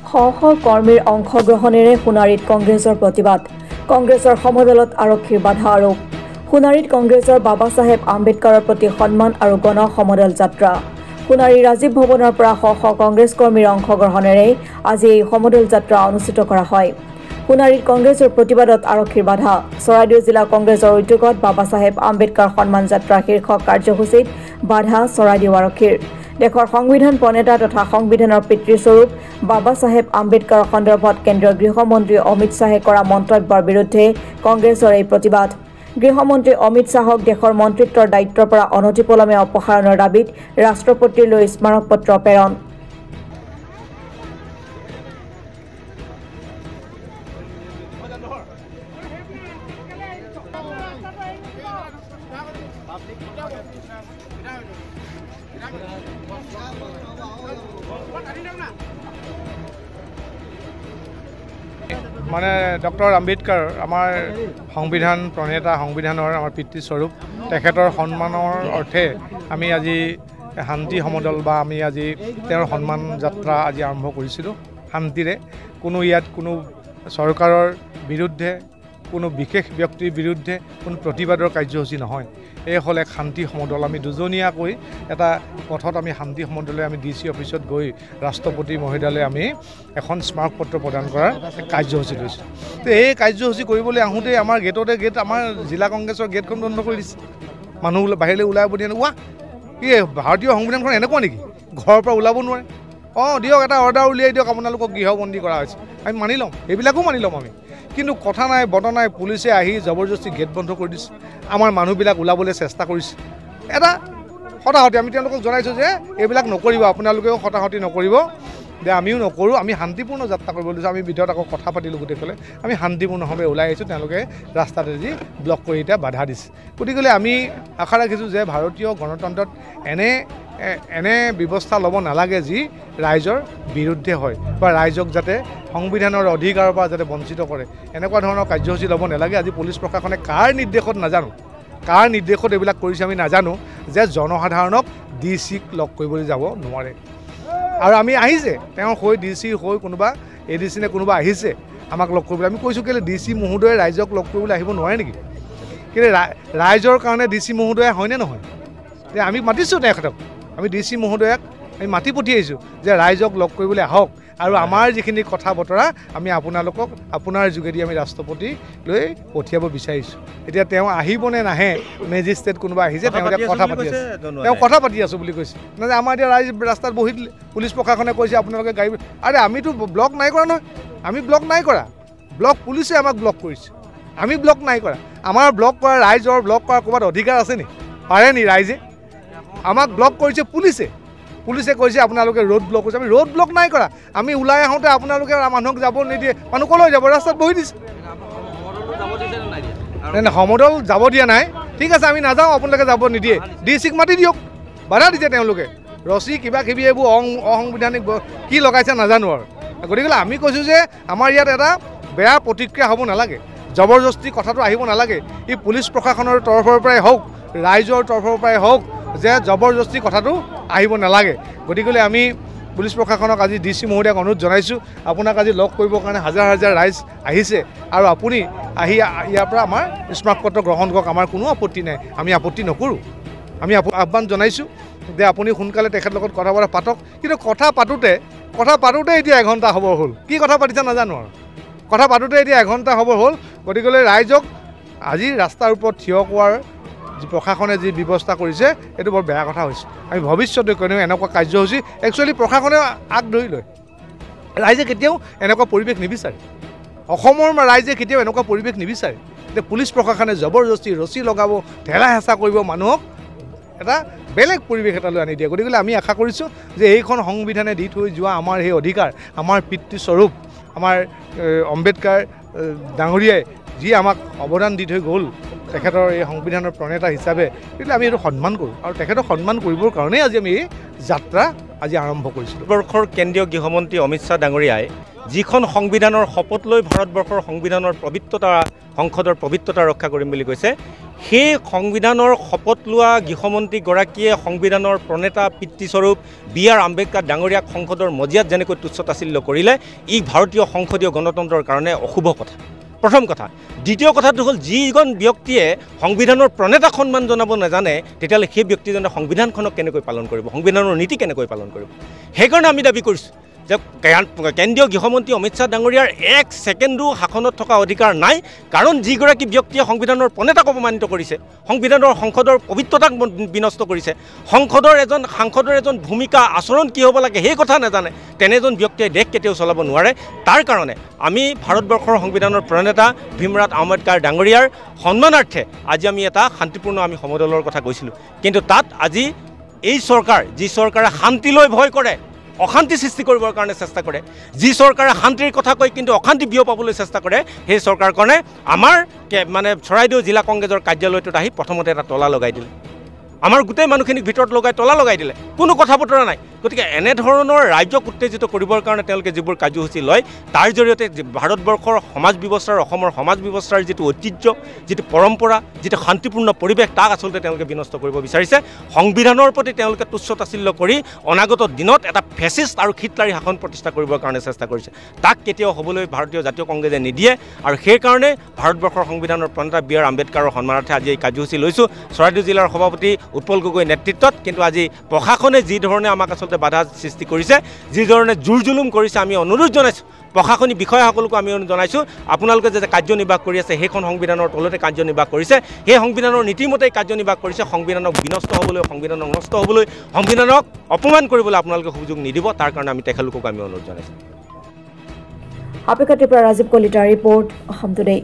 শ কৰ্মীৰ অংশগ্ৰহণেৰে সোণাৰীত কংগ্ৰেছৰ প্ৰতিবাদ কংগ্ৰেছৰ সমদলত আৰক্ষীৰ বাধা আৰোপ সোণাৰীত কংগ্ৰেছৰ বাবা চাহেব আম্বেদকাৰৰ প্ৰতি সন্মান আৰু গণ সমদল যাত্ৰা সোণাৰী ৰাজীৱ ভৱনৰ পৰা শ কংগ্ৰেছ কৰ্মীৰ অংশগ্ৰহণেৰে আজি এই সমদল যাত্ৰা অনুষ্ঠিত কৰা হয় সোণাৰীত কংগ্ৰেছৰ প্ৰতিবাদত আৰক্ষীৰ বাধা চৰাইদেউ জিলা কংগ্ৰেছৰ উদ্যোগত বাবা চাহেব আম্বেদকাৰ সন্মান যাত্ৰা শীৰ্ষক কাৰ্যসূচীত বাধা চৰাইদেউ আৰক্ষীৰ দেশৰ সংবিধান প্ৰণেতা তথা সংবিধানৰ পিতৃস্বৰূপ বাবা চাহেব আম্বেদকাৰৰ সন্দৰ্ভত কেন্দ্ৰীয় গৃহমন্ত্ৰী অমিত শ্বাহে কৰা মন্তব্যৰ বিৰুদ্ধে কংগ্ৰেছৰ এই প্ৰতিবাদ গৃহমন্ত্ৰী অমিত শ্বাহক দেশৰ মন্ত্ৰিত্বৰ দায়িত্বৰ পৰা অনতিপলমে অপসাৰণৰ দাবীত ৰাষ্ট্ৰপতিলৈ স্মাৰক পত্ৰ প্ৰেৰণ মানে ডক্টৰ আম্বেদকাৰ আমাৰ সংবিধান প্ৰণেতা সংবিধানৰ আমাৰ পিতৃস্বৰূপ তেখেতৰ সন্মানৰ অৰ্থে আমি আজি শান্তি সমদল বা আমি আজি তেওঁৰ সন্মান যাত্ৰা আজি আৰম্ভ কৰিছিলোঁ শান্তিৰে কোনো ইয়াত কোনো চৰকাৰৰ বিৰুদ্ধে কোনো বিশেষ ব্যক্তিৰ বিৰুদ্ধে কোনো প্ৰতিবাদৰ কাৰ্যসূচী নহয় এই হ'ল এক শান্তি সমদল আমি দুজনীয়াকৈ এটা পথত আমি শান্তি সমদলে আমি DC অফিচত গৈ ৰাষ্ট্ৰপতি মহোদয়লৈ আমি এখন স্মাৰক পত্ৰ প্ৰদান কৰাৰ কাৰ্যসূচী লৈছোঁ তো এই কাৰ্যসূচী কৰিবলৈ আহোঁতে আমাৰ গেট আমাৰ জিলা কংগ্ৰেছৰ গেটখন বন্ধ কৰি দিছে মানুহ বাহিৰলৈ ওলাই দিয়া ৱা কি ভাৰতীয় সংবিধানখন এনেকুৱা নেকি ঘৰৰ পৰা ওলাব নোৱাৰে দিয়ক এটা অৰ্ডাৰ উলিয়াই দিয়ক আপোনালোকক গৃহবন্দী কৰা হৈছে আমি মানি ল'ম এইবিলাকো মানি ল'ম আমি কিন্তু কথা নাই বত নাই পুলিচে আহি জবৰদস্তি গেট বন্ধ কৰি দিছে আমাৰ মানুহবিলাক ওলাবলৈ চেষ্টা কৰিছে এটা হতাহতি আমি তেওঁলোকক জনাইছোঁ যে এইবিলাক নকৰিব আপোনালোকেও হতাহতি নকৰিব যে আমিও নকৰোঁ আমি শান্তিপূৰ্ণ যাত্ৰা কৰিব লৈছোঁ আমি ভিতৰত আকৌ কথা পাতিলোঁ গোটেইফালে আমি শান্তিপূৰ্ণভাৱে ওলাই আহিছোঁ তেওঁলোকে ৰাস্তাতে যি ব্লক কৰি এতিয়া বাধা দিছে গতিকে আমি আশা ৰাখিছোঁ যে ভাৰতীয় গণতন্ত্ৰত এনে ব্যৱস্থা ল'ব নালাগে যি ৰাইজৰ বিৰুদ্ধে হয় বা ৰাইজক যাতে সংবিধানৰ অধিকাৰৰ পৰা যাতে বঞ্চিত কৰে এনেকুৱা ধৰণৰ কাৰ্যসূচী ল'ব নালাগে আজি পুলিচ প্ৰশাসনে কাৰ নিৰ্দেশত নাজানো কাৰ নিৰ্দেশত এইবিলাক কৰিছে আমি নাজানো যে জনসাধাৰণক DCক লগ কৰিবলৈ যাব নোৱাৰে আৰু আমি আহিছে তেওঁৰ হৈ DC হৈ কোনোবা ADC নে কোনোবা আহিছে আমাক লগ কৰিবলৈ আমি কৈছোঁ কেলৈ DC মহোদয়ে ৰাইজক লগ কৰিবলৈ আহিব নোৱাৰে নেকি কেলৈ ৰাইজৰ কাৰণে DC মহোদয়ে হয়নে নহয় আমি মাতিছোঁ তেখেতক আমি DC মহোদয়ক আমি মাতি পঠিয়াইছোঁ যে ৰাইজক লগ কৰিবলৈ আহক আৰু আমাৰ যিখিনি কথা বতৰা আমি আপোনালোকক আপোনাৰ যোগেদি আমি ৰাষ্ট্ৰপতিলৈ পঠিয়াব বিচাৰিছোঁ এতিয়া তেওঁ আহিবনে নাহে মেজিষ্ট্ৰেট কোনোবা আহিছে তেওঁলোকে কথা পাতি আছে তেওঁ কথা পাতি আছোঁ বুলি কৈছে নহয় আমাৰ এতিয়া ৰাইজ ৰাস্তাত বহি দিলে পুলিচ প্ৰশাসনে কৈছে আপোনালোকে গাড়ী আৰে আমিতো ব্লক নাই কৰা নহয় আমি ব্লক নাই কৰা ব্লক পুলিচে আমাক ব্লক কৰিছে আমি ব্লক নাই কৰা আমাৰ ব্লক কৰা ৰাইজৰ ব্লক কৰাৰ ক'ৰবাত অধিকাৰ আছে নি পাৰে নি ৰাইজে আমাক ব্লক কৰিছে পুলিচে কৈছে আপোনালোকে ৰোড ব্লক কৰিছে আমি ৰোড ব্লক নাই কৰা আমি ওলাই আহোঁতে আপোনালোকে মানুহক যাব নিদিয়ে মানুহ ক'লৈ যাব ৰাস্তাত বহি দিছে সমদল যাব দিয়া নাই ঠিক আছে আমি নাযাওঁ আপোনালোকে যাব নিদিয়ে DCক মাতি দিয়ক বাধা দিছে তেওঁলোকে ৰছী কিবা কিবি এইবোৰ অসাংবিধানিক কি লগাইছে নাজানো আৰু গতিকে আমি কৈছোঁ যে আমাৰ ইয়াত এটা বেয়া প্ৰতিক্ৰিয়া হ'ব নালাগে জবৰদস্তি কথাটো আহিব নালাগে ই পুলিচ প্ৰশাসনৰ তৰফৰ পৰাই হওক ৰাইজৰ তৰফৰ পৰাই হওক যে জবৰদস্তি কথাটো আহিব নালাগে গতিকে আমি পুলিচ প্ৰশাসনক আজি DC মহোদয়ক অনুৰোধ জনাইছোঁ আপোনাক আজি লগ কৰিবৰ কাৰণে হাজাৰ হাজাৰ ৰাইজ আহিছে আৰু আপুনি আহি ইয়াৰ পৰা আমাৰ স্মাৰক পত্ৰ গ্ৰহণ কৰক আমাৰ কোনো আপত্তি নাই আমি আপত্তি নকৰোঁ আমি আহ্বান জনাইছোঁ যে আপুনি সোনকালে তেখেতৰ লগত কথা বতৰা পাতক কিন্তু কথা পাতোঁতে এতিয়া এঘণ্টা হ'ব হ'ল কি কথা পাতিছে নাজানো আৰু কথা পাতোঁতে এতিয়া এঘণ্টা হ'ব হ'ল গতিকে ৰাইজক আজি ৰাস্তাৰ ওপৰত থিয় কৰাৰ যি প্ৰশাসনে যি ব্যৱস্থা কৰিছে এইটো বৰ বেয়া কথা হৈছে আমি ভৱিষ্যতে কোনেও এনেকুৱা কাৰ্যসূচী একচুৱেলি প্ৰশাসনে আগ ধৰি লয় ৰাইজে কেতিয়াও এনেকুৱা পৰিৱেশ নিবিচাৰে অসমৰ ৰাইজে কেতিয়াও এনেকুৱা পৰিৱেশ নিবিচাৰে যে পুলিচ প্ৰশাসনে জবৰদস্তি ৰছী লগাব ঠেলা হেঁচা কৰিব মানুহক এটা বেলেগ পৰিৱেশ এটালৈ আনি দিয়ে গতিকে আমি আশা কৰিছোঁ যে এইখন সংবিধানে দি থৈ যোৱা আমাৰ সেই অধিকাৰ আমাৰ পিতৃস্বৰূপ আমাৰ আম্বেদকাৰ ডাঙৰীয়াই যি আমাক অৱদান দি থৈ গ'ল তেখেতৰ এই সংবিধানৰ প্ৰণেতা হিচাপে গতিকে আমি এইটো সন্মান কৰোঁ আৰু তেখেতক সন্মান কৰিবৰ কাৰণেই আজি আমি এই যাত্ৰা আজি আৰম্ভ কৰিছিলোঁ ভাৰতবৰ্ষৰ কেন্দ্ৰীয় গৃহমন্ত্ৰী অমিত শ্বাহ ডাঙৰীয়াই যিখন সংবিধানৰ শপত লৈ ভাৰতবৰ্ষৰ সংবিধানৰ পবিত্ৰতা সংসদৰ পবিত্ৰতা ৰক্ষা কৰিম বুলি কৈছে সেই সংবিধানৰ শপত লোৱা গৃহমন্ত্ৰীগৰাকীয়ে সংবিধানৰ প্ৰণেতা পিতৃস্বৰূপ B.R. আম্বেদকাৰ ডাঙৰীয়াক সংসদৰ মজিয়াত যেনেকৈ তুচ্ছ তাচ্ছিল্য কৰিলে ই ভাৰতীয় সংসদীয় গণতন্ত্ৰৰ কাৰণে অশুভ কথা। প্ৰথম কথা। দ্বিতীয় কথাটো হ'ল যিজন ব্যক্তিয়ে সংবিধানৰ প্ৰণেতাক সন্মান জনাব নাজানে তেতিয়াহ'লে সেই ব্যক্তিজনে সংবিধানখনক কেনেকৈ পালন কৰিব, সংবিধানৰ নীতি কেনেকৈ পালন কৰিব। সেইকাৰণে আমি দাবী কৰিছোঁ যে কেন্দ্ৰীয় গৃহমন্ত্ৰী অমিত শ্বাহ ডাঙৰীয়াৰ 1 ছেকেণ্ডো শাসনত থকা অধিকাৰ নাই, কাৰণ যিগৰাকী ব্যক্তিয়ে সংবিধানৰ প্ৰণেতাক অপমানিত কৰিছে, সংবিধানৰ সংসদৰ পবিত্ৰতাক বিনষ্ট কৰিছে, সাংসদৰ এজন ভূমিকা আচৰণ কি হ'ব লাগে সেই কথা নাজানে, তেনেজন ব্যক্তিয়ে দেশ কেতিয়াও চলাব নোৱাৰে। তাৰ কাৰণে আমি ভাৰতবৰ্ষৰ সংবিধানৰ প্ৰণেতা ভীমৰাও আম্বেদকাৰ ডাঙৰীয়াৰ সন্মানাৰ্থে আজি আমি এটা শান্তিপূৰ্ণ আমি সমদলৰ কথা কৈছিলোঁ, কিন্তু তাত আজি এই চৰকাৰ, যি চৰকাৰে শান্তিলৈ ভয় কৰে, অশান্তি সৃষ্টি কৰিবৰ কাৰণে চেষ্টা কৰে, যি চৰকাৰে শান্তিৰ কথা কয় কিন্তু অশান্তি বিয়পাবলৈ চেষ্টা কৰে, সেই চৰকাৰখনে আমাৰ মানে চৰাইদেউ জিলা কংগ্ৰেছৰ কাৰ্যালয়টোত আহি প্ৰথমতে এটা তলা লগাই দিলে, আমাৰ গোটেই মানুহখিনিক ভিতৰত তলা লগাই দিলে, কোনো কথা বতৰা নাই। গতিকে এনেধৰণৰ ৰাজ্যক উত্তেজিত কৰিবৰ কাৰণে তেওঁলোকে যিবোৰ কাৰ্যসূচী লয় তাৰ জৰিয়তে ভাৰতবৰ্ষৰ সমাজ ব্যৱস্থাৰ, অসমৰ সমাজ ব্যৱস্থাৰ যিটো ঐতিহ্য, যিটো পৰম্পৰা, যিটো শান্তিপূৰ্ণ পৰিৱেশ তাক আচলতে তেওঁলোকে বিনষ্ট কৰিব বিচাৰিছে। সংবিধানৰ প্ৰতি তেওঁলোকে তুচ্ছ তাচ্ছিল্য কৰি অনাগত দিনত এটা ফেচিষ্ট আৰু খিতলাৰী শাসন প্ৰতিষ্ঠা কৰিবৰ কাৰণে চেষ্টা কৰিছে। তাক কেতিয়াও হ'বলৈ ভাৰতীয় জাতীয় কংগ্ৰেছে নিদিয়ে, আৰু সেইকাৰণে ভাৰতবৰ্ষৰ সংবিধানৰ প্ৰণেতা B.R. আম্বেদকাৰৰ সন্মানাৰ্থে আজি এই কাৰ্যসূচী লৈছোঁ চৰাইদেউ জিলাৰ সভাপতি উৎপল গগৈৰ নেতৃত্বত। কিন্তু আজি প্ৰশাসনে যি ধৰণে আমাক আচলতে বাধা সৃষ্টি কৰিছে, যি ধৰণে জোৰ জুলুম কৰিছে, আমি অনুৰোধ জনাইছোঁ প্ৰশাসনিক বিষয়াসকলকো আমি জনাইছোঁ আপোনালোকে যে কাৰ্যনিৰ্বাহ কৰি আছে সেইখন সংবিধানৰ তলতে কাৰ্যনিৰ্বাহ কৰিছে, সেই সংবিধানৰ নীতিমতেই কাৰ্যনিৰ্বাহ কৰিছে। সংবিধানক বিনষ্ট হ'বলৈ, সংবিধানক নষ্ট হ'বলৈ, সংবিধানক অপমান কৰিবলৈ আপোনালোকে সুযোগ নিদিব, তাৰ কাৰণে আমি তেখেতলোকক আমি অনুৰোধ জনাইছোঁ। হাপিকাটিৰ পৰা ৰাজীৱ কলিতাৰ ৰিপৰ্ট, অসম টুডে।